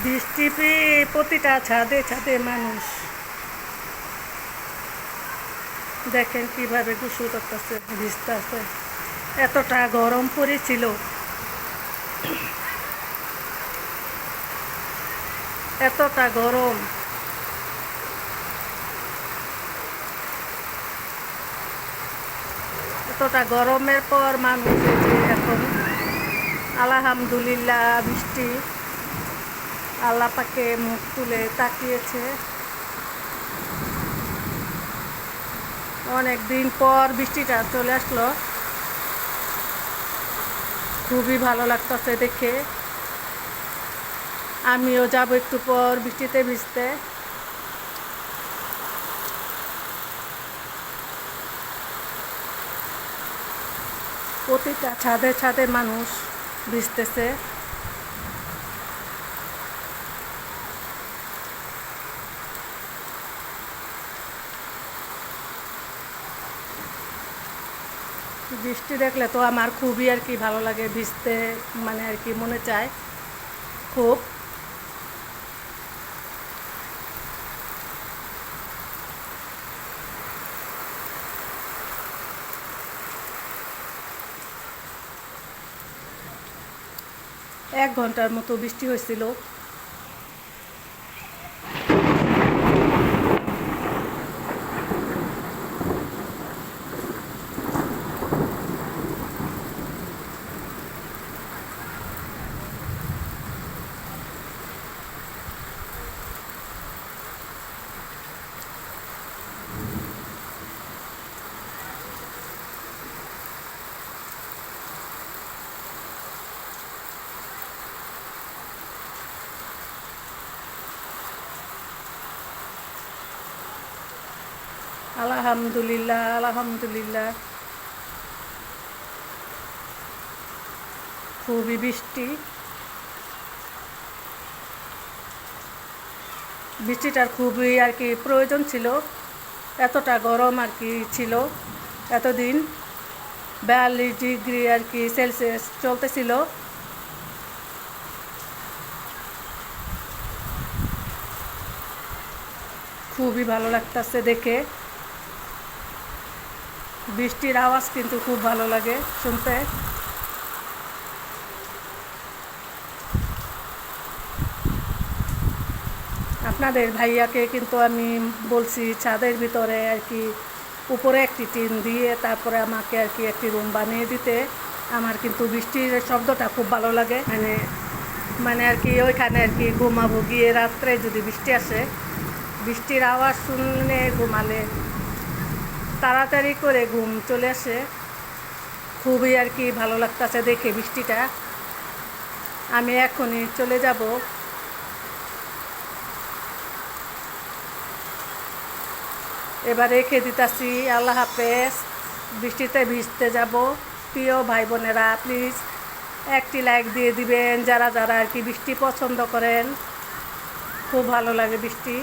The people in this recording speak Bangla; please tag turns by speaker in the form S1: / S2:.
S1: বৃষ্টি পেয়ে প্রতিটা ছাদে ছাদে মানুষ দেখেন কিভাবে গোসল করতেছে, ভিজতেছে। এতটা গরম পড়েছিল, এতটা গরম। এতটা গরমের পর মানুষ এই যে এখন আলহামদুলিল্লাহ বৃষ্টি, আল্লাহ পাকে মুখ তুলে তাকিয়েছে। অনেক দিন পর বৃষ্টিটা চলে আসলো, খুবই ভালো লাগতেছে দেখে। আমিও যাব একটু পর বৃষ্টিতে ভিজতে। প্রতিটা ছাদে ছাদে মানুষ ভিজতেছে। বৃষ্টি দেখলে তো আমার খুবই আর কি ভালো লাগে, ভিজতে মানে আর কি মনে চায় খুব। এক ঘন্টার মতো বৃষ্টি হয়েছিল। আলহামদুলিল্লাহ, আলহামদুলিল্লাহ। খুবই বৃষ্টি, বৃষ্টিটার খুবই আর কি প্রয়োজন ছিল। এতটা গরম আর কি ছিল এতদিন, 42 ডিগ্রি আর কি সেলসিয়াস চলতেছিল। খুবই ভালো লাগতেছে দেখে। বৃষ্টির আওয়াজ কিন্তু খুব ভালো লাগে শুনতে। আপনাদের ভাইয়াকে কিন্তু আমি বলছি ছাদের ভিতরে আর কি উপরে একটি টিন দিয়ে তারপরে আমাকে আর কি একটি রুম বানিয়ে দিতে। আমার কিন্তু বৃষ্টির শব্দটা খুব ভালো লাগে, মানে মানে আর কি ওইখানে আর কি ঘুমাবো গিয়ে রাত্রে যদি বৃষ্টি আসে, বৃষ্টির আওয়াজ শুনলে ঘুমালে তাড়াতাড়ি করে ঘুম চলে আসে। খুবই আর কি ভালো লাগতেছে দেখে বৃষ্টিটা। আমি এখনই চলে যাব। এবার রেখে দিতেছি, আল্লাহ হাফেজ। বৃষ্টিতে ভিজতে যাব। প্রিয় ভাই বোনেরা, প্লিজ একটি লাইক দিয়ে দিবেন যারা যারা আর কি বৃষ্টি পছন্দ করেন। খুব ভালো লাগে বৃষ্টি।